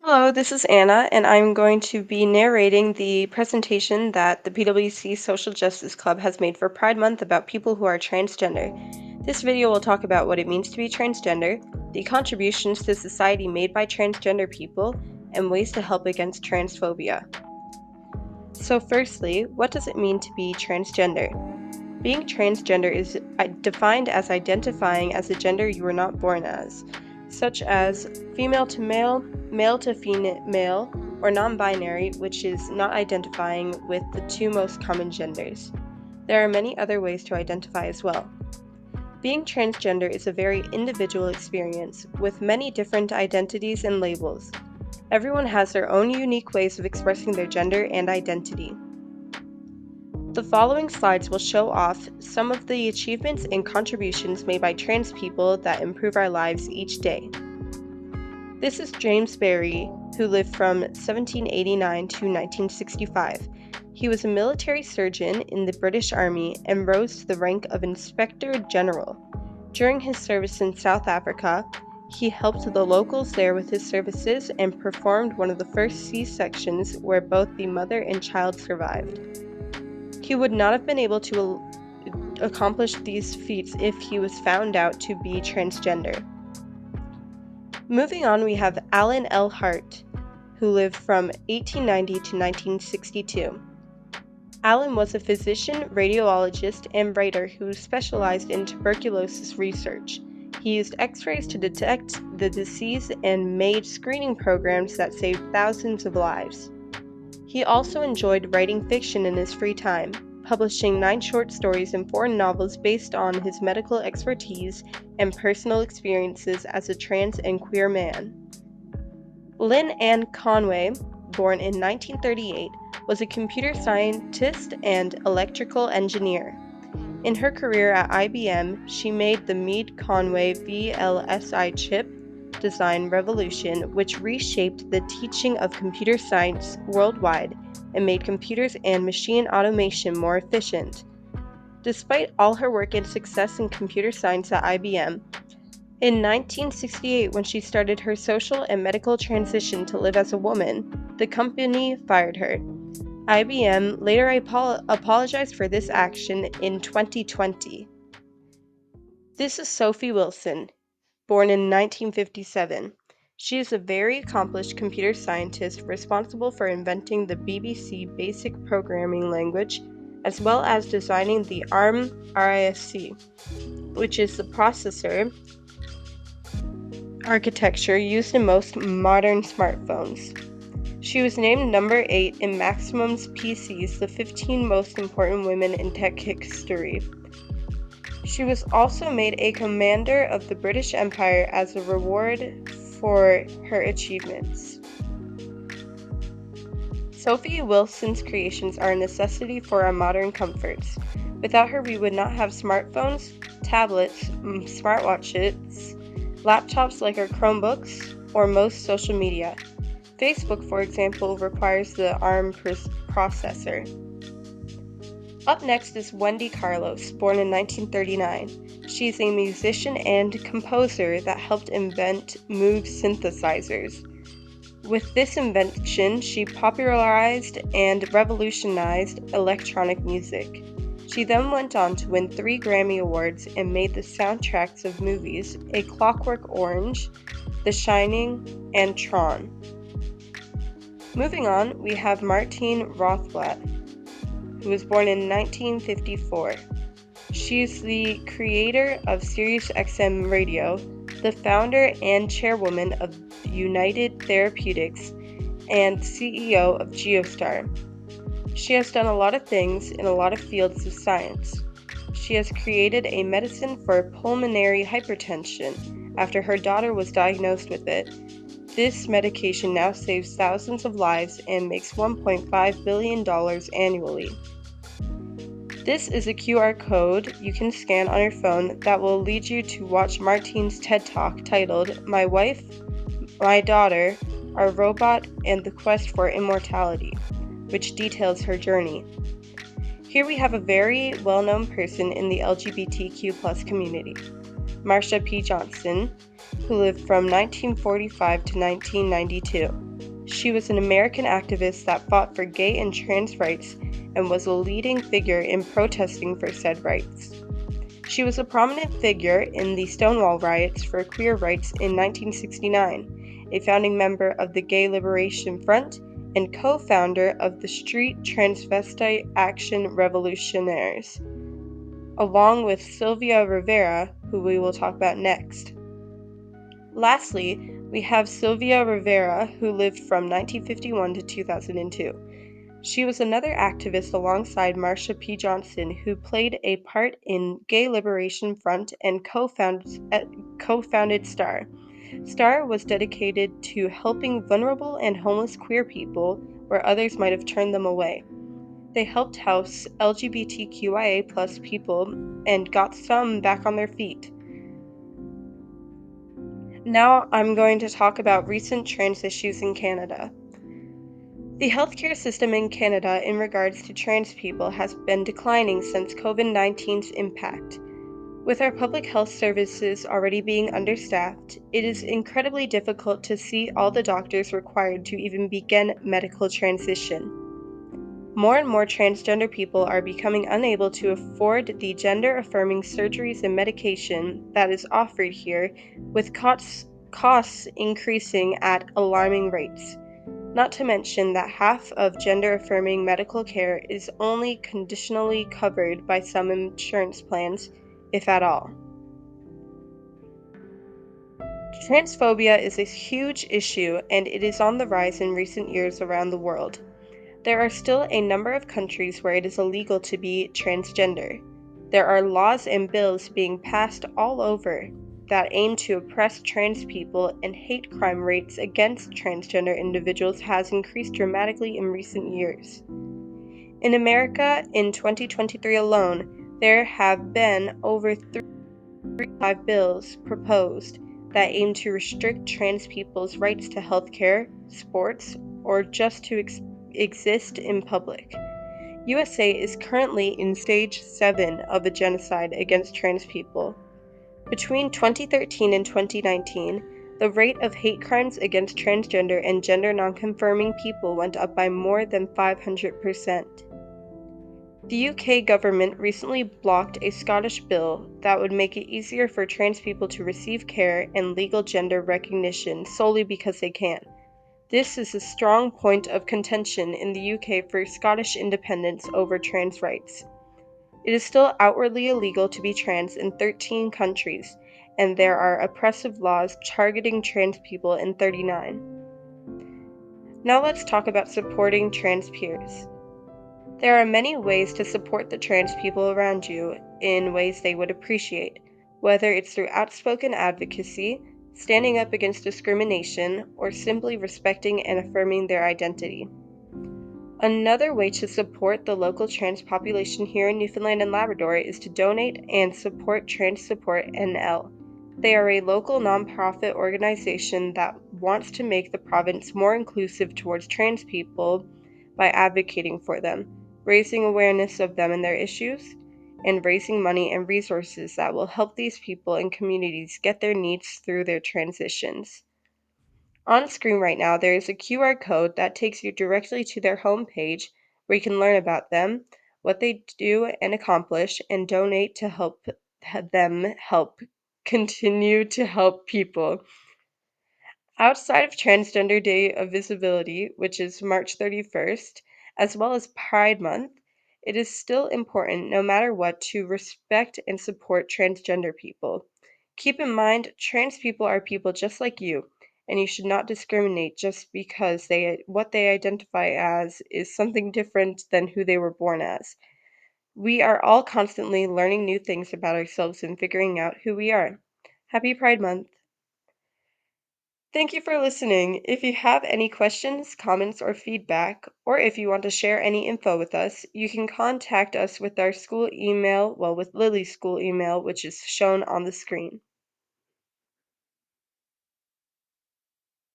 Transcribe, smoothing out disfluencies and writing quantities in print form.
Hello, this is Anna, and I'm going to be narrating the presentation that the PwC Social Justice Club has made for Pride Month about people who are transgender. This video will talk about what it means to be transgender, the contributions to society made by transgender people, and ways to help against transphobia. So, firstly, what does it mean to be transgender? Being transgender is defined as identifying as a gender you were not born as, such as female to male, male to female, or non binary, which is not identifying with the two most common genders. There are many other ways to identify as well. Being transgender is a very individual experience with many different identities and labels. Everyone has their own unique ways of expressing their gender and identity. The following slides will show off some of the achievements and contributions made by trans people that improve our lives each day. This is James Berry, who lived from 1789 to 1965. He was a military surgeon in the British Army and rose to the rank of Inspector General. During his service in South Africa, he helped the locals there with his services and performed one of the first C-sections where both the mother and child survived. He would not have been able to accomplish these feats if he was found out to be transgender. Moving on, we have Alan L. Hart, who lived from 1890 to 1962. Alan was a physician, radiologist, and writer who specialized in tuberculosis research. He used X-rays to detect the disease and made screening programs that saved thousands of lives. He also enjoyed writing fiction in his free time, publishing 9 short stories and 4 novels based on his medical expertise and personal experiences as a trans and queer man. Lynn Ann Conway, born in 1938, was a computer scientist and electrical engineer. In her career at IBM, she made the Meade-Conway VLSI chip design revolution, which reshaped the teaching of computer science worldwide and made computers and machine automation more efficient. Despite all her work and success in computer science at IBM, in 1968, when she started her social and medical transition to live as a woman, the company fired her. IBM later apologized for this action in 2020. This is Sophie Wilson, born in 1957. She is a very accomplished computer scientist responsible for inventing the BBC Basic Programming Language, as well as designing the ARM RISC, which is the processor architecture used in most modern smartphones. She was named number 8 in Maximum's PCs, the 15 most important women in tech history. She was also made a commander of the British Empire as a reward for her achievements. Sophie Wilson's creations are a necessity for our modern comforts. Without her, we would not have smartphones, tablets, smartwatches, laptops like our Chromebooks, or most social media. Facebook, for example, requires the ARM processor. Up next is Wendy Carlos, born in 1939. She is a musician and composer that helped invent Moog synthesizers. With this invention, she popularized and revolutionized electronic music. She then went on to win 3 Grammy Awards and made the soundtracks of movies A Clockwork Orange, The Shining, and Tron. Moving on, we have Martine Rothblatt, who was born in 1954. She is the creator of SiriusXM Radio, the founder and chairwoman of United Therapeutics, and CEO of Geostar. She has done a lot of things in a lot of fields of science. She has created a medicine for pulmonary hypertension after her daughter was diagnosed with it. This medication now saves thousands of lives and makes $1.5 billion annually. This is a QR code you can scan on your phone that will lead you to watch Martine's TED Talk titled My Wife, My Daughter, Our Robot, and the Quest for Immortality, which details her journey. Here we have a very well-known person in the LGBTQ+ community, Marsha P. Johnson, who lived from 1945 to 1992. She was an American activist that fought for gay and trans rights and was a leading figure in protesting for said rights. She was a prominent figure in the Stonewall riots for queer rights in 1969, a founding member of the Gay Liberation Front, and co-founder of the Street Transvestite Action Revolutionaries, along with Sylvia Rivera, who we will talk about next. Lastly, we have Sylvia Rivera, who lived from 1951 to 2002. She was another activist alongside Marsha P. Johnson, who played a part in Gay Liberation Front and co-founded STAR. STAR was dedicated to helping vulnerable and homeless queer people where others might have turned them away. They helped house LGBTQIA+ people and got some back on their feet. Now I'm going to talk about recent trans issues in Canada. The healthcare system in Canada in regards to trans people has been declining since COVID-19's impact. With our public health services already being understaffed, it is incredibly difficult to see all the doctors required to even begin medical transition. More and more transgender people are becoming unable to afford the gender-affirming surgeries and medication that is offered here, with costs increasing at alarming rates. Not to mention that half of gender-affirming medical care is only conditionally covered by some insurance plans, if at all. Transphobia is a huge issue and it is on the rise in recent years around the world. There are still a number of countries where it is illegal to be transgender. There are laws and bills being passed all over that aim to oppress trans people, and hate crime rates against transgender individuals has increased dramatically in recent years. In America, in 2023 alone, there have been over 35 bills proposed that aim to restrict trans people's rights to healthcare, sports, or just to exist in public. USA is currently in stage 7 of a genocide against trans people. Between 2013 and 2019, the rate of hate crimes against transgender and gender nonconforming people went up by more than 500%. The UK government recently blocked a Scottish bill that would make it easier for trans people to receive care and legal gender recognition solely because they can. This is a strong point of contention in the UK for Scottish independence over trans rights. It is still outwardly illegal to be trans in 13 countries, and there are oppressive laws targeting trans people in 39. Now let's talk about supporting trans peers. There are many ways to support the trans people around you in ways they would appreciate, whether it's through outspoken advocacy, standing up against discrimination, or simply respecting and affirming their identity. Another way to support the local trans population here in Newfoundland and Labrador is to donate and support Trans Support NL. They are a local nonprofit organization that wants to make the province more inclusive towards trans people by advocating for them, raising awareness of them and their issues, and raising money and resources that will help these people and communities get their needs through their transitions. On screen right now, there is a QR code that takes you directly to their homepage where you can learn about them, what they do and accomplish, and donate to help them help continue to help people. Outside of Transgender Day of Visibility, which is March 31st, as well as Pride Month, it is still important, no matter what, to respect and support transgender people. Keep in mind, trans people are people just like you, and you should not discriminate just because what they identify as is something different than who they were born as. We are all constantly learning new things about ourselves and figuring out who we are. Happy Pride Month! Thank you for listening. If you have any questions, comments, or feedback, or if you want to share any info with us, you can contact us with our school email, with Lily's school email, which is shown on the screen.